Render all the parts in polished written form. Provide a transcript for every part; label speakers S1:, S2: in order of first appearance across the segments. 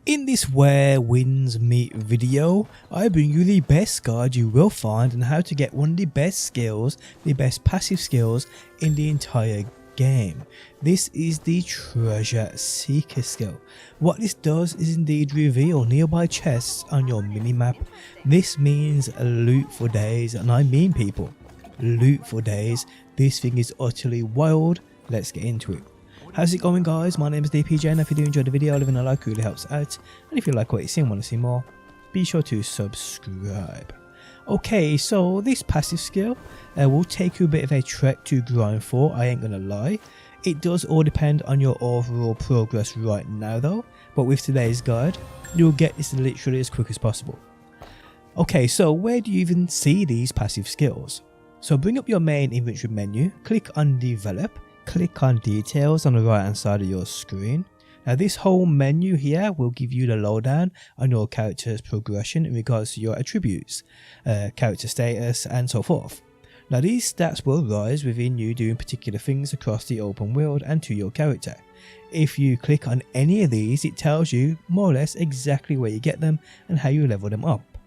S1: In this Where Winds Meet video, I bring you the best guide you will find on how to get one of the best skills, the best passive skills in the entire game. This is the Treasure Seeker skill. What this does is indeed reveal nearby chests on your minimap. This means loot for days, and I mean people, loot for days. This thing is utterly wild. Let's get into it. How's it going, guys? My name is DPJ, and if you do enjoy the video, leaving a like really helps out, and if you like what you see and want to see more, be sure to subscribe. Okay, so this passive skill will take you a bit of a trek to grind for, I ain't gonna lie. It does all depend on your overall progress right now though, but with today's guide, you'll get this literally as quick as possible. Okay, so where do you even see these passive skills? So bring up your main inventory menu, click on develop, click on details on the right hand side of your screen. Now this whole menu here will give you the lowdown on your character's progression in regards to your attributes, character status and so forth. Now these stats will rise within you doing particular things across the open world and to your character. If you click on any of these, it tells you more or less exactly where you get them and how you level them up.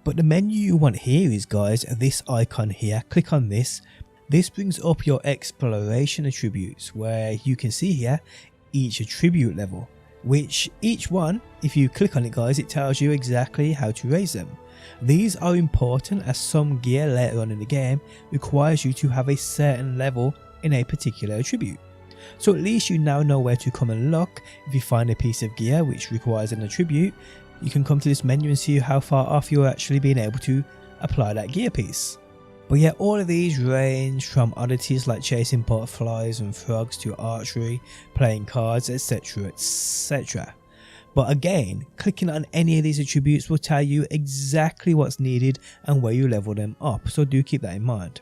S1: But the menu you want here is, guys, this icon here. Click on this. This brings up your exploration attributes, where you can see here each attribute level, which each one, if you click on it, guys, it tells you exactly how to raise them. These are important as some gear later on in the game requires you to have a certain level in a particular attribute. So at least you now know where to come and look. If you find a piece of gear which requires an attribute, you can come to this menu and see how far off you're actually being able to apply that gear piece. But yeah, all of these range from oddities like chasing butterflies and frogs to archery, playing cards, etc, etc. But again, clicking on any of these attributes will tell you exactly what's needed and where you level them up, so do keep that in mind.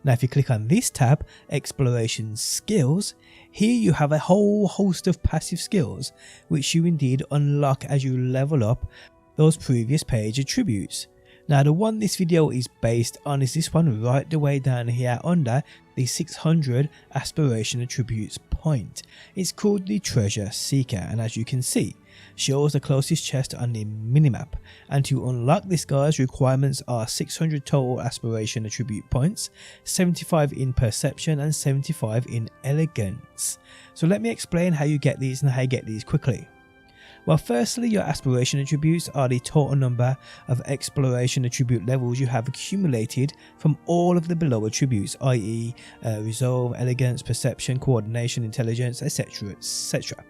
S1: Now if you click on this tab, Exploration Skills, here you have a whole host of passive skills which you indeed unlock as you level up those previous page attributes. Now the one this video is based on is this one right the way down here under the 600 Aspiration attributes point. It's called the Treasure Seeker, and as you can see, shows the closest chest on the minimap. And to unlock this, guys, requirements are 600 total Aspiration attribute points, 75 in Perception and 75 in Elegance. So let me explain how you get these and how you get these quickly. Well, firstly, your Aspiration attributes are the total number of Exploration attribute levels you have accumulated from all of the below attributes, i.e. Resolve, Elegance, Perception, Coordination, Intelligence, etc, etc.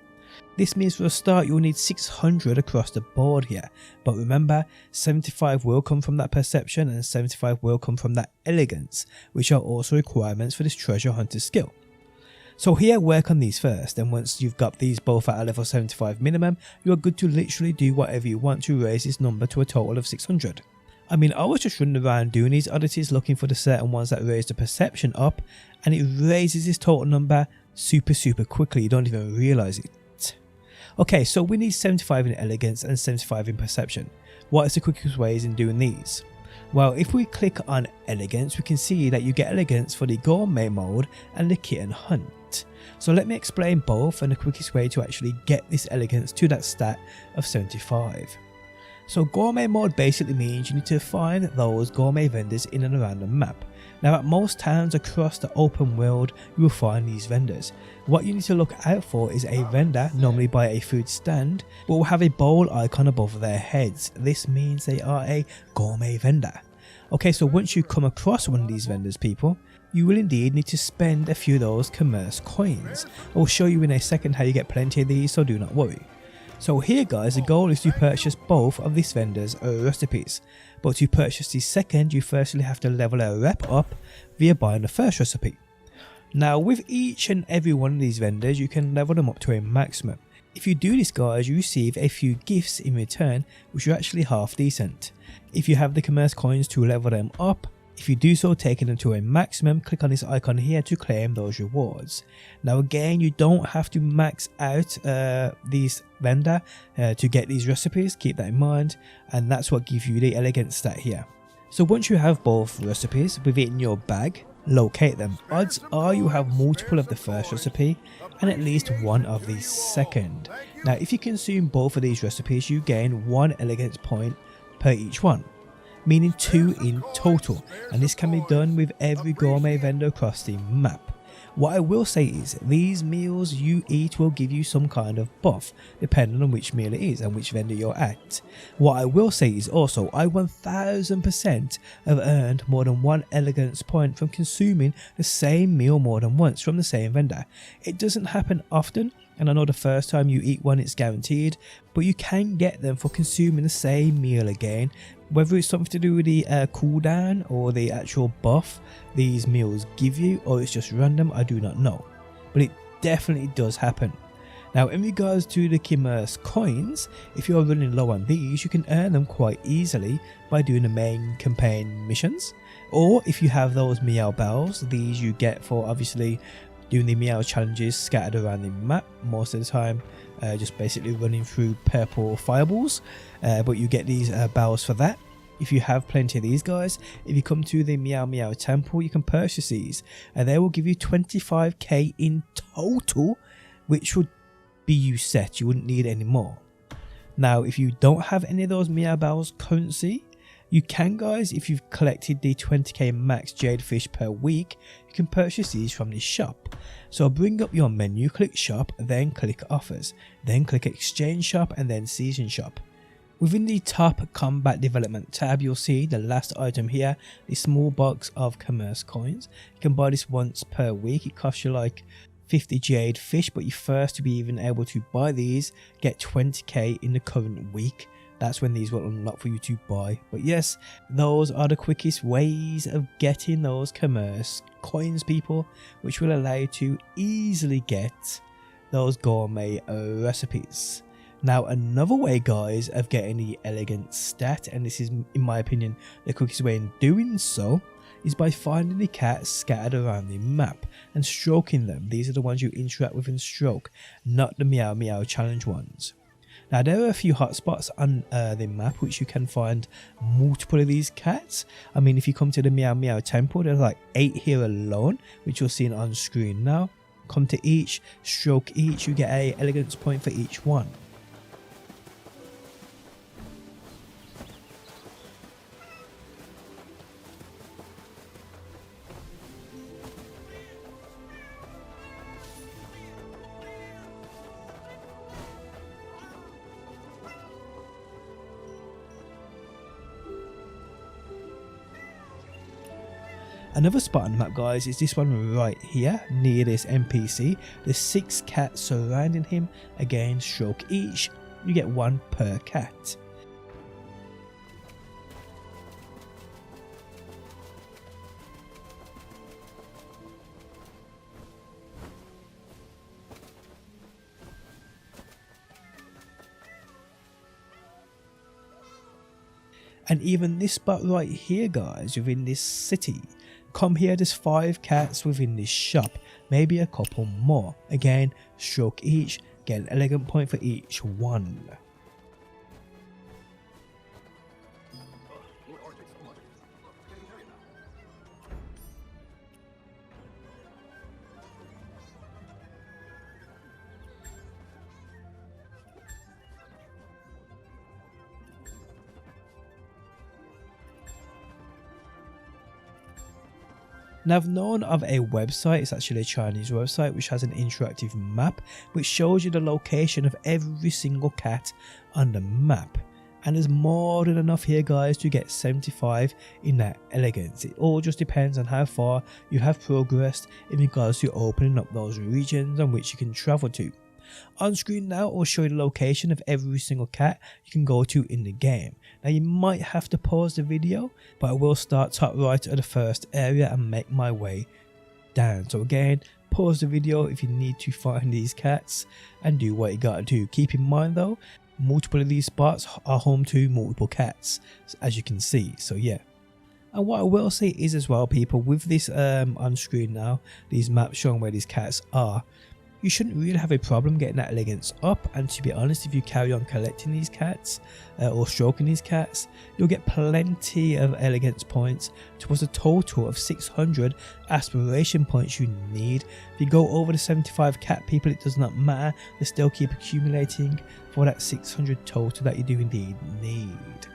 S1: This means for a start you'll need 600 across the board here, but remember 75 will come from that Perception and 75 will come from that Elegance, which are also requirements for this Treasure Hunter skill. So here, work on these first, and once you've got these both at a level 75 minimum, you are good to literally do whatever you want to raise this number to a total of 600. I mean, I was just running around doing these oddities looking for the certain ones that raise the Perception up, and it raises this total number super quickly, you don't even realise it. Okay, so we need 75 in Elegance and 75 in Perception. What is the quickest ways in doing these? Well, if we click on Elegance, we can see that you get Elegance for the Gourmet mode and the Kitten Hunt. So let me explain both and the quickest way to actually get this Elegance to that stat of 75. So Gourmet mode basically means you need to find those gourmet vendors in and around the map. Now at most towns across the open world you will find these vendors. What you need to look out for is a vendor, normally by a food stand, but will have a bowl icon above their heads. This means they are a gourmet vendor. Okay, so once you come across one of these vendors, people, you will indeed need to spend a few of those commerce coins. I will show you in a second how you get plenty of these, so do not worry. So here, guys, the goal is to purchase both of these vendors' recipes, but to purchase the second you firstly have to level a rep up via buying the first recipe. Now with each and every one of these vendors you can level them up to a maximum. If you do this, guys, you receive a few gifts in return which are actually half decent. If you have the commerce coins to level them up, if you do so, taking them to a maximum, click on this icon here to claim those rewards. Now again, you don't have to max out these vendor to get these recipes, keep that in mind, and that's what gives you the Elegance stat here. So once you have both recipes within your bag, locate them. Odds are you have multiple of the first recipe and at least one of the second. Now if you consume both of these recipes, you gain 1 elegance point per each one, meaning 2 in total, and this can be done with every gourmet vendor across the map. What I will say is these meals you eat will give you some kind of buff depending on which meal it is and which vendor you're at. What I will say is also I 1000% have earned more than 1 elegance point from consuming the same meal more than once from the same vendor. It doesn't happen often, and I know the first time you eat one it's guaranteed, but you can get them for consuming the same meal again. Whether it's something to do with the cooldown or the actual buff these meals give you, or it's just random, I do not know, but it definitely does happen. Now in regards to the commerce coins, if you're running low on these, you can earn them quite easily by doing the main campaign missions, or if you have those meow bells, these you get for obviously doing the meow challenges scattered around the map, most of the time just basically running through purple fireballs, but you get these bells for that. If you have plenty of these guys, if you come to the Meow Meow temple, you can purchase these and they will give you 25k in total, which would be you set, you wouldn't need any more. Now if you don't have any of those meow bells currency, you can, guys, if you've collected the 20k max jade fish per week, you can purchase these from the shop. So bring up your menu, click shop, then click offers, then click exchange shop and then season shop. Within the top combat development tab, you'll see the last item here, the small box of commerce coins. You can buy this once per week. It costs you like 50 jade fish, but you first, to be even able to buy these, get 20k in the current week. That's when these will unlock for you to buy. But yes, those are the quickest ways of getting those commerce coins, people, which will allow you to easily get those gourmet recipes. Now another way, guys, of getting the elegance stat, and this is in my opinion the quickest way in doing so, is by finding the cats scattered around the map and stroking them. These are the ones you interact with and stroke, not the meow meow challenge ones. Now there are a few hotspots on the map which you can find multiple of these cats. I mean, if you come to the Meow Meow temple, there's like 8 here alone, which you're seeing on screen now. Come to each, stroke each, you get a elegance point for each one. Another spot on the map, guys, is this one right here near this NPC. There's 6 cats surrounding him. Again, stroke each, you get 1 per cat. And even this spot right here, guys, within this city. Come here, there's 5 cats within this shop, maybe a couple more. Again, stroke each, get an elegant point for each one. Now I've known of a website, it's actually a Chinese website, which has an interactive map which shows you the location of every single cat on the map. And there's more than enough here, guys, to get 75 in that elegance. It all just depends on how far you have progressed in regards to opening up those regions on which you can travel to. On screen now, I'll show you the location of every single cat you can go to in the game. Now you might have to pause the video, but I will start top right at the first area and make my way down. So again, pause the video if you need to find these cats and do what you gotta do. Keep in mind though, multiple of these spots are home to multiple cats, as you can see, so yeah. And what I will say is as well, people, with this on screen now, these maps showing where these cats are, you shouldn't really have a problem getting that elegance up, and to be honest, if you carry on collecting these cats or stroking these cats, you'll get plenty of elegance points towards a total of 600 aspiration points you need. If you go over the 75 cat people, it does not matter, they still keep accumulating for that 600 total that you do indeed need.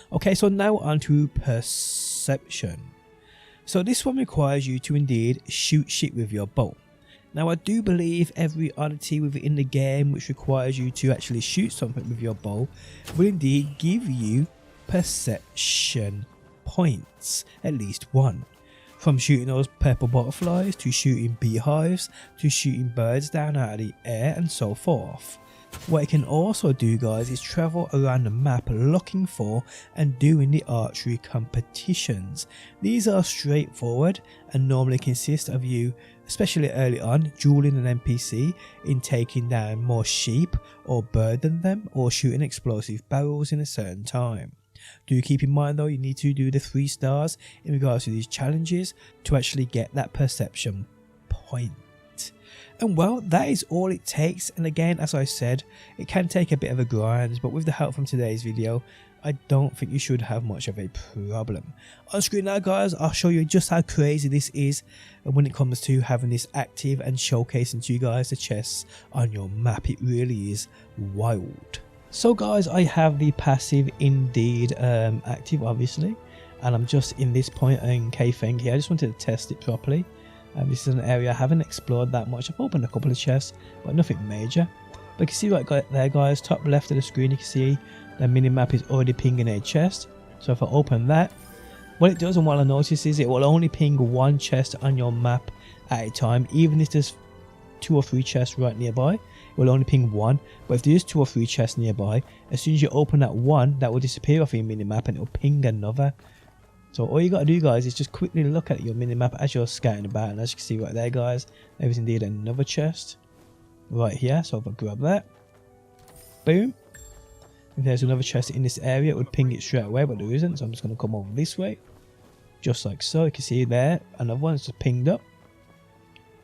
S1: Okay, so now on to perception. So this one requires you to indeed shoot shit with your bow. Now I do believe every oddity within the game which requires you to actually shoot something with your bow will indeed give you perception points, at least one. From shooting those purple butterflies, to shooting beehives, to shooting birds down out of the air, and so forth. What it can also do, guys, is travel around the map looking for and doing the archery competitions. These are straightforward and normally consist of you, especially early on, dueling an NPC in taking down more sheep or bird than them, or shooting explosive barrels in a certain time. Do keep in mind though, you need to do the 3 stars in regards to these challenges to actually get that perception point. And well, that is all it takes, and again, as I said, it can take a bit of a grind, but with the help from today's video, I don't think you should have much of a problem. On screen now, guys, I'll show you just how crazy this is when it comes to having this active and showcasing to you guys the chests on your map. It really is wild. So guys, I have the passive indeed active, obviously, and I'm just in this point in K-Feng here. I just wanted to test it properly. This is an area I haven't explored that much. I've opened a couple of chests, but nothing major. But you can see right there, guys, top left of the screen, you can see the mini-map is already pinging a chest. So if I open that, what it does, and what I notice, is it will only ping 1 chest on your map at a time. Even if there's 2 or 3 chests right nearby, it will only ping 1. But if there's 2 or 3 chests nearby, as soon as you open that one, that will disappear off your mini-map and it will ping another. So all you got to do, guys, is just quickly look at your minimap as you're scouting about, and as you can see right there, guys, there is indeed another chest right here. So if I grab that, boom, if there's another chest in this area, it would ping it straight away, but there isn't, so I'm just going to come over this way, just like so. You can see there, another one's just pinged up.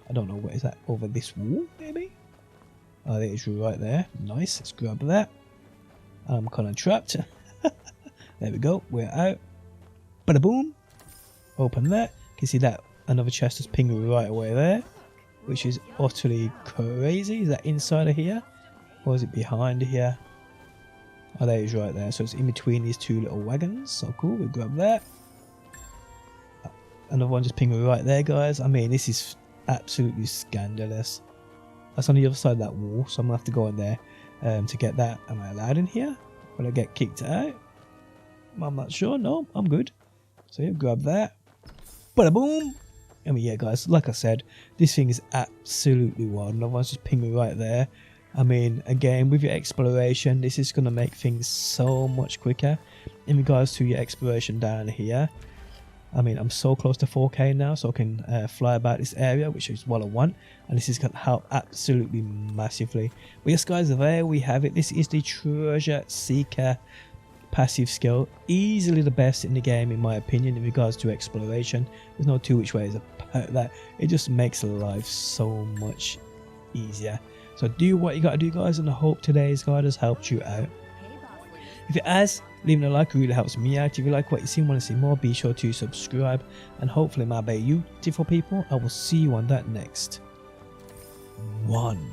S1: I don't know, what is that, over this wall maybe? Oh, there it is right there. Nice, let's grab that. I'm kind of trapped. There we go, we're out. Bada boom, open that. You can see that another chest is pinging right away there, which is utterly crazy. Is that inside of here, or is it behind here? Oh, there it is right there. So it's in between these 2 little wagons. So cool, we grab that. Another one just pinging right there, guys. I mean, this is absolutely scandalous. That's on the other side of that wall, so I'm gonna have to go in there to get that. Am I allowed in here? Will I get kicked out? I'm not sure. No, I'm good. So yeah, grab that. Bada boom. I mean, yeah, guys, like I said, this thing is absolutely wild. Another one's just pinging right there. I mean, again, with your exploration, this is going to make things so much quicker in regards to your exploration down here. I mean, I'm so close to 4K now, so I can fly about this area, which is what I want, and this is going to help absolutely massively. But yes, guys, there we have it. This is the Treasure Seeker passive skill, easily the best in the game in my opinion in regards to exploration. There's no 2 which ways about that. It just makes life so much easier. So do what you got to do, guys, and I hope today's guide has helped you out. If it has, leaving a like really helps me out. If you like what you see and want to see more, be sure to subscribe, and hopefully my beautiful people, I will see you on that next one.